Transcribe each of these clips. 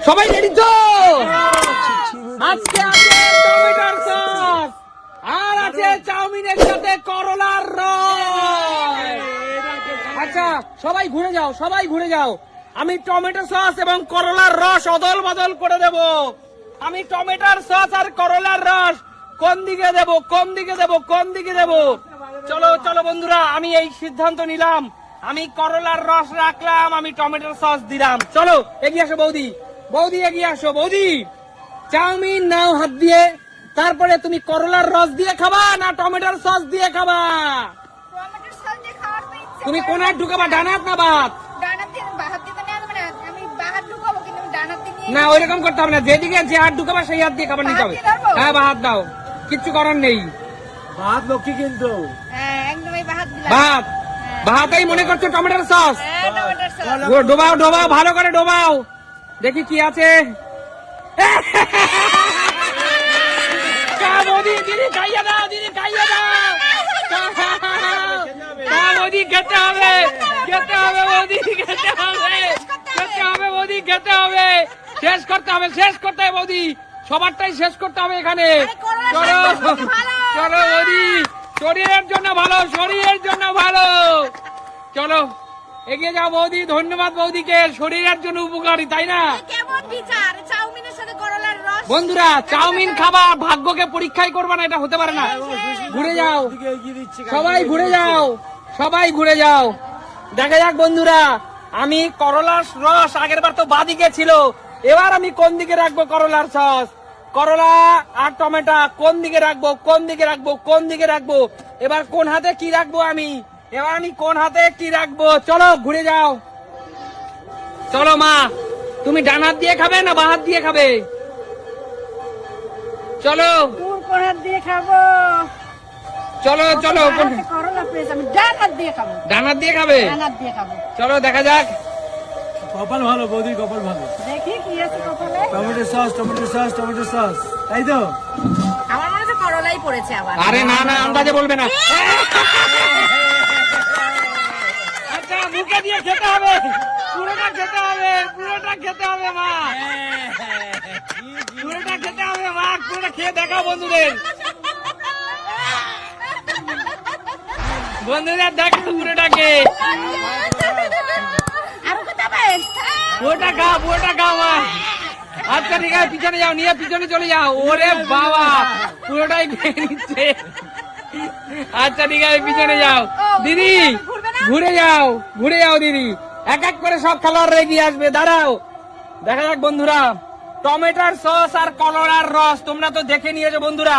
সবাই রেডি তো? আজকে আছে টমেটোর সস আর আছে চাউমিনের সাথে করলার রস। আচ্ছা সবাই ঘুরে যাও, সবাই ঘুরে যাও। আমি টমেটো সস এবং করলার রস অদল বদল করে দেব। আমি টমেটোর সস আর করলার রস কোন দিকে দেব, কোন দিকে দেব, কোন দিকে দেব? চলো চলো বন্ধুরা, আমি এই সিদ্ধান্ত নিলাম। আমি করলার রস রাখলাম, আমি টমেটোর সস দিলাম। চলো এগিয়ে আসো বৌদি, বৌদি এগিয়ে আসো। বৌদি চাউমিন নাও হাত দিয়ে, তারপরে তুমি করলার রস দিয়ে খাবা না টমেটোর সস দিয়ে খাবা? টমেটোর সস দিয়ে খাওয়ার তো ইচ্ছে তুমি করে। কোন হাত ঢুকাবা, ডান হাত না বাত? ডানার দিয়ে বাহাত দিয়ে তো নেওয়া যাবে না। আমি বাহাত ঢুকাবো কিন্তু আমি ডানার দিয়ে নিয়ে না ওইরকম করতে হবে না, যেদিকে যে হাত ঢুকাবা সেই হাত দিয়ে খাবার নিতে হবে। বাহাত দিয়ে ধরবো? হ্যাঁ বাহাত দাও, কিচ্ছু করার নেই। ভাত লক্ষ্মী কিন্তু হ্যাঁ একদম এই বাহাত দিলাম। ভাত ভাতেই মনে করছো টমেটোর সস? হ্যাঁ টমেটোর সস। ডোবাও ডোবাও, ভালো করে ডোবাও, দেখি কি আছে। মোদি দিদি খাইয়ে দাও, দিদি খাইয়ে দাও। মোদি খেতে হবে, খেতে হবে মোদি, খেতে হবে, খেতে হবে মোদি, খেতে হবে। শেষ করতে হবে, শেষ করতে হবে মোদি, সবারটাই শেষ করতে হবে এখানে। চলো চলো মোদি, শরীরের জন্য ভালো, শরীরের জন্য ভালো। চলো এগিয়ে যাও বৌদি, ধন্যবাদ বৌদিকে, শরীরের জন্য উপকারী তাই না? কেমন বিচার চাউমিনের সাথে করলার রস? বন্ধুরা চাউমিন খাবা, ভাগ্যকে পরীক্ষাই করবা না, এটা হতে পারে না। ঘুরে যাও দিকে এগিয়ে দিচ্ছে সবাই, ঘুরে যাও সবাই, ঘুরে যাও। দেখা যাক বন্ধুরা, আমি করলার রস আগের বার তো বাদিকে ছিল, এবার আমি কোন দিকে রাখবো করলার সস? করলা আর টমেটো কোন দিকে রাখবো, কোন দিকে রাখবো, কোন দিকে রাখবো? এবার কোন হাতে কি রাখবো আমি, এবার আমি কোন হাতে কি রাখবো? চলো ঘুরে যাও। চলো মা, তুমি ডান হাত দিয়ে খাবে না বাঁ হাত দিয়ে খাবে? চলো কোন কোন হাত দিয়ে খাবো? চলো চলো, হাতে করলা পেয়েছি, আমি ডান হাত দিয়ে খাবো। ডান হাত দিয়ে খাবে? ডান হাত দিয়ে খাবো। চলো দেখা যাক। কপাল ভালো, বৌদির কপাল ভালো। দেখি কি আছে কপালে। Tomato sauce, tomato sauce, tomato sauce, তাই তো? আমার মনে হচ্ছে করলাই পড়েছে আবার। আরে না না, আন্দাজে বলবে না। আচ্ছা মুখে দিয়ে খেতে হবে, পুরোটা খেতে হবে, পুরোটা খেতে হবে মা, পুরোটা খেতে হবে মা, পুরোটা খেয়ে দেখাও বন্ধুদের, বন্ধুদের দেখো পুরোটাকে। আরো খেতাবেন? পুরোটা খাও, পুরোটা খাও মা। আচ্ছা ঠিক আছে, পিছনে যাও, নিয়ে পিছনে চলে যাও। ওরে বাবা, পুরোটাই খেয়ে নিচ্ছে। আচ্ছা ঠিক আছে, পিছনে যাও দিদি, ঘুরে যাও, ঘুরে যাও দিদি, এক এক করে সব খেলোয়াড় এগিয়ে আসবে। দাঁড়াও দেখা যাক বন্ধুরা, টমেটোর সস আর করলার রস তোমরা তো দেখে নিয়েছো বন্ধুরা।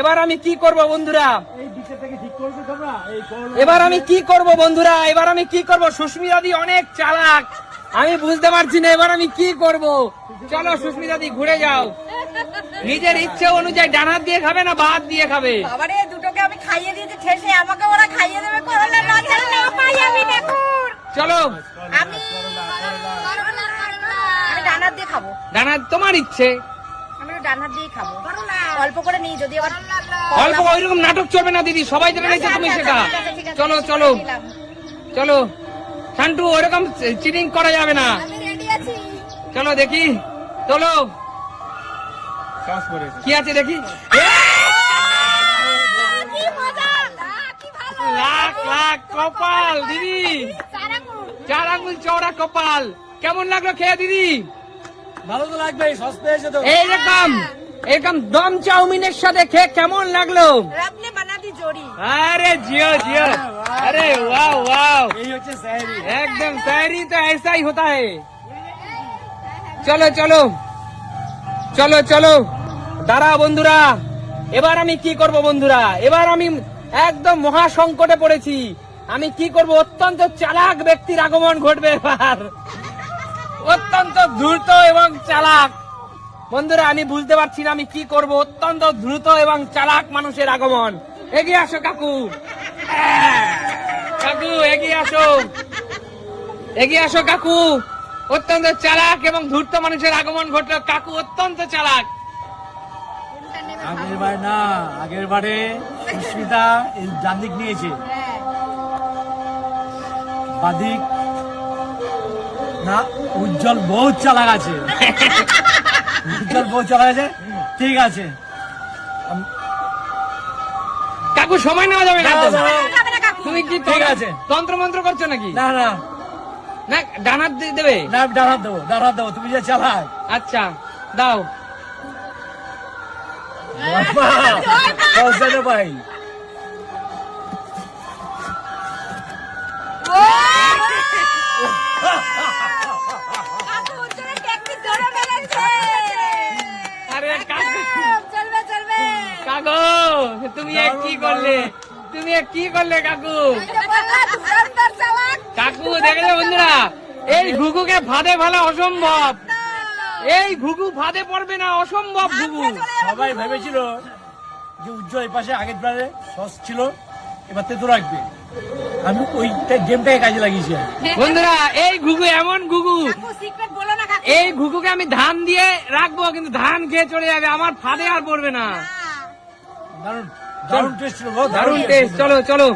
এবার আমি কি করব বন্ধুরা, এই দিকটা থেকে ঠিক করছো তোমরা? এই করলা এবার আমি কি করব বন্ধুরা, এবার আমি কি করব? সুস্মিতা দি অনেক চালাক, আমি বুঝতে পারছি না এবার আমি কি করব। চলো সুস্মিতা দি ঘুরে যাও, নিজের ইচ্ছে অনুযায়ী ডান হাত দিয়ে খাবে না বাঁ হাত দিয়ে খাবে? বাবারে দুটোকে আমি খাইয়ে দিয়েছি ঠেসে, আমাকে ওরা খাইয়ে দেবে করলার রস আর না পাই আমি দেখুন। চলো আমি আমি ডান হাত দিয়ে খাবো। ডান হাত তোমার ইচ্ছে, আমি একটু ডান হাত দিয়ে খাবো, অল্প করে নিই, যদি আবার অল্প ওইরকম নাটক চলবে না দিদি, সবাই যেটা নিয়েছে তুমি সেটা। চলো চলো চলো শান্টু, ওইরকম চিটিং করা যাবে না। আমি রেডি আছি। চলো দেখি, চলো সস করেছে। কি আছে দেখি। কি মজা, কি ভালো। লাখ লাখ কপাল দিদি, সারাঙ্গুল। 4 আঙ্গুল চওড়া কপাল। কেমন লাগলো খেয়ে দিদি? ভালো তো লাগবে, সস পেয়েছে তো। এইরকম এরকম দম চাউমিনের সাথে খেয়ে কেমন লাগলো? रब ने बना दी जोड़ी। আরে জিও জিও, আরে ওয়াও ওয়াও, এই হচ্ছে সাহেরি। एकदम शायरी तो ऐसा ही होता है। চলো চলো চলো চলো, দাঁড়াও বন্ধুরা, এবার আমি কি করব বন্ধুরা, এবার আমি একদম মহা সংকটে পড়েছি। আমি কি করব? অত্যন্ত চালাক ব্যক্তির আগমন ঘটবে এবার, অত্যন্ত দ্রুত এবং চালাক। বন্ধুরা আমি বুঝতে পারছি না আমি কি করব, অত্যন্ত দ্রুত এবং চালাক মানুষের আগমন। এগিয়ে আসো কাকু, কাকু এগিয়ে আসো, এগিয়ে আসো কাকু। অত্যন্ত চালাক এবং ধূর্ত মানুষের আগমন ঘটলো, কাকু অত্যন্ত চালাক। আগের বার না, আগের বারে সুস্মিতা এই জান্দিক নিয়েছে, বাদিক না, উজ্জ্বল বহুত চালাক আছে। উজ্জ্বল বহুত চালাক আছে। ঠিক আছে, কাকু সময় নেওয়া যাবে না তো। যাবে না কাকু। তুমি কি ঠিক আছে। তন্ত্র মন্ত্র করছো নাকি? না না না ডানাত দেবে? না, দাঁড়াত দেবো, তুমি যে চালাক। আচ্ছা দাও। বাবা, ভাই কাকু উজ্জ্বলের টেকটি জোরে মেরেছে। আরে কাকু, চলবে চলবে। কাকু তুমি এ কি করলে? তুমি এ কি করলে কাকু? এই যে বললা, ধুরন্ধর চালাক। কাকু দেখেছো বন্ধুরা, এই ঘুঘুকে ফাঁদে ফেলা অসম্ভব। এই ঘুঘু ফাঁদে পড়বে না, অসম্ভব ঘুঘু। সবাই ভেবেছিল যে উজ্জ্বল এই পাশে আগের বারে সস ছিল, এবার তেতো রাখবে। আমি ওইটা গেমটাকে কাজে লাগিয়েছি। বন্ধুরা এই ঘুঘু এমন ঘুঘু, কাকু সিক্রেট বলো না কাকু। এই ঘুঘুকে আমি ধান দিয়ে রাখবো, কিন্তু ধান খেয়ে চলে যাবে, আমার ফাঁদে আর পড়বে না। দারুণ দারুণ টেস্ট ছিল, বহুত দারুণ টেস্ট। চলো চলো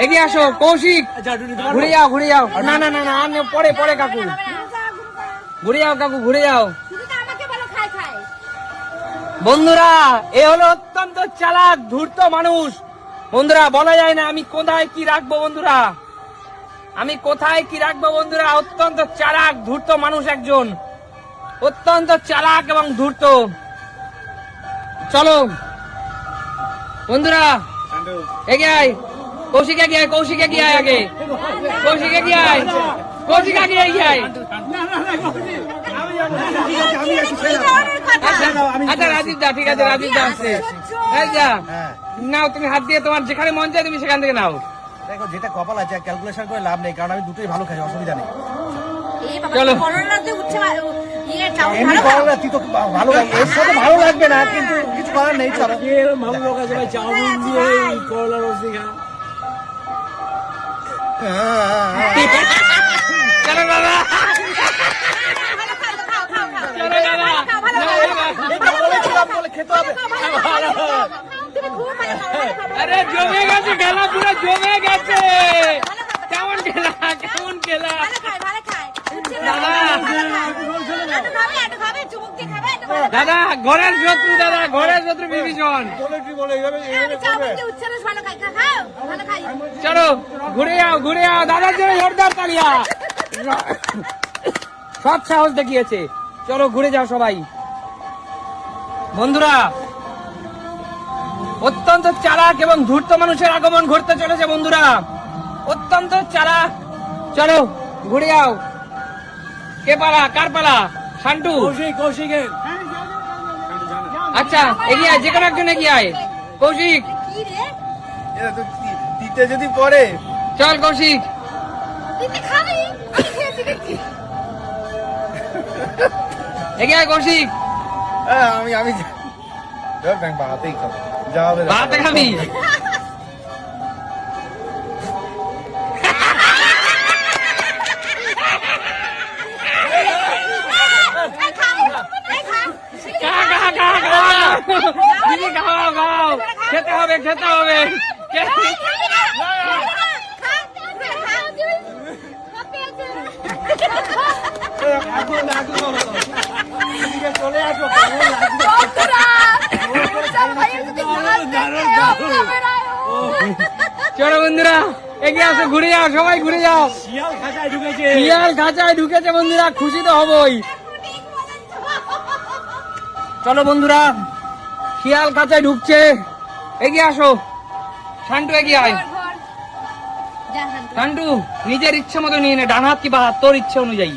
এগিয়ে আসো কৌশিক, আচ্ছা, একটু নিতে পারবো? ঘুরে যাও ঘুরে যাও। না না না না, আর নেই, পরে পরে কাকু, ঘুরে যাও কাকু ঘুরে যাও। শুধু তো আমাকে বলো খাই খাই। বন্ধুরা এ হলো অত্যন্ত চালাক ধূর্ত মানুষ। বন্ধুরা বলা যায় না আমি কোথায় কি রাখবো, বন্ধুরা আমি কোথায় কি রাখবো। বন্ধুরা অত্যন্ত চালাক ধূর্ত মানুষ একজন, অত্যন্ত চালাক এবং ধূর্ত। চলো বন্ধুরা এগিয়ে আয়, কৌশিক এগিয়ে আয়, কৌশিক এগিয়ে আয়, আগে কৌশিক এগিয়ে আয়, কৌশিক আগে এগিয়ে আয়। আচ্ছা আচ্ছা রাজীব দা, ঠিক আছে রাজীব দা আসছে। এই যা নাও, তুমি হাত দিয়ে তোমার যেখানে মন চায় তুমি সেখান থেকে নাও। দেখো যেটা কপাল আছে ক্যালকুলেশন করে লাভ নেই, কারণ আমি দুটোই ভালো খাই, অসুবিধা নেই। এই বাবা চলো। করোনাতে উঠছে ইয়ে চাউ এমনি ভালো ভালো লাগে, তুই তো ভালো লাগে, এর সাথে ভালো লাগবে না, কিন্তু কিছু করার নেই, চলো। এরকম ভালো লোক আছে ভাই, চাউমিন দিয়ে এই করলা রোজ দিয়ে খায়। চলো দাদা, ভালো খাও খাও খাও খাও। চলো দাদা, ভালো না, খাও, দাদা। এটা বলেছিলাম বলে খেতে হবে। তুমি খুব ভালো খাও, ভালো খাও। আরে জমে গেছে খেলা, পুরো জমে গেছে। কেমন খেলা, কেমন খেলা। ভালো খায়, ভালো খায়। উঠছে না, দাদা। ভালো খায়। একটু খাবে, চুমুক দিয়ে খাবে, একটু ভালো খাবে। দাদা ঘরের শত্রু, দাদা ঘরের শত্রু বিভীষণ। বলে কি বলে এইভাবে আমি চাউমিন দিয়ে উঠছে না, ভালো খাই, খাও, ভালো খাই। চলো ঘুরে যাও ঘুরে যাও, দাদার জন্য জোরদার তালিয়া। সব সাহস দেখিয়েছে। চলো ঘুরে যাও সবাই। বন্ধুরা অত্যন্ত চালাক এবং ধূর্ত মানুষের আগমন ঘটতে চলেছে। বন্ধুরা অত্যন্ত চালাক। চলো ঘুরে যাও। কে পালা, কার পালা? শান্টু। কৌশিক, কৌশিকের আচ্ছা এগিয়ে আয়, যে কোনো একজন এগিয়ে আয়। কৌশিক কি রে? এটা তো দিতে যদি পড়ে। চল কৌশিক। দিতে খাবি? আমি খেয়েছি দেখছি। এগিয়ে আয় কৌশিক। আমি ধর ব্যাংক বাহাতেই খাবো, যা হবে দেখা ভাতে যাবে। খাবি? এই খাও, এই খাও। খা, খা, খা, খা। দিদি খাও খাও, খেতে হবে খেতে হবে। কে- এই খাবি না? খা, খা, তুই। কপি আছে। এদিকে চলে আসো, কেমন লাগবে? বন্ধুরা, সব ভাইয়ের যদি গাল দেখে, ক্যামেরায়, চলো বন্ধুরা এগিয়ে আসো, ঘুরে যাও সবাই ঘুরে যাও। শিয়াল খাঁচায় ঢুকেছে। শিয়াল খাঁচায় ঢুকেছে বন্ধুরা, খুশি তো হবই। চলো বন্ধুরা শিয়াল খাঁচায় ঢুকছে, এগিয়ে আসো। শান্টু এগিয়ে আয়। যা, শান্ত। শান্টু নিজের ইচ্ছে মতো নিয়ে নে, ডান হাত কি বা হাত, তোর ইচ্ছে অনুযায়ী।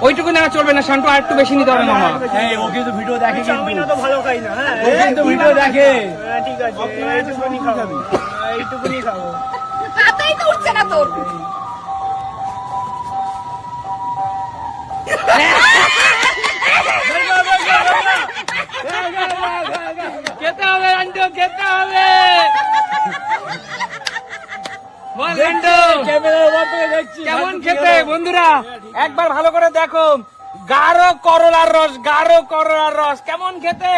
ওইটুকু নেওয়া চলবে না শান্টু, আর একটু বেশি নিতে হবে মামা। এই, ও কিন্তু ভিডিও দেখে, কিন্তু তো ভালো খাই না, হ্যাঁ। ও কিন্তু ভিডিও দেখে। ঠিক আছে, এইটুকুনি খাবো, এইটুকুনি খাবো। হাতেই তো উঠছে না তোর। খেতে হবে শান্টু, খেতে হবে। বল শান্টু ক্যামেরার ওপর থেকে দেখছি কেমন খেতে। বন্ধুরা একবার ভালো করে দেখো, গাঢ় করলার রস, গাঢ় করলার রস। কেমন খেতে,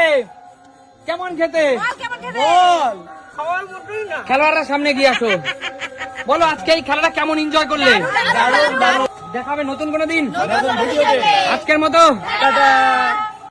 কেমন খেতে? বল কেমন খেতে? বল। খেলোয়াড়রা সামনে গিয়ে আসো, বলো আজকে এই খেলাটা কেমন এনজয় করলে? দেখাবে নতুন কোনো দিন। আজকের মতো টাটা।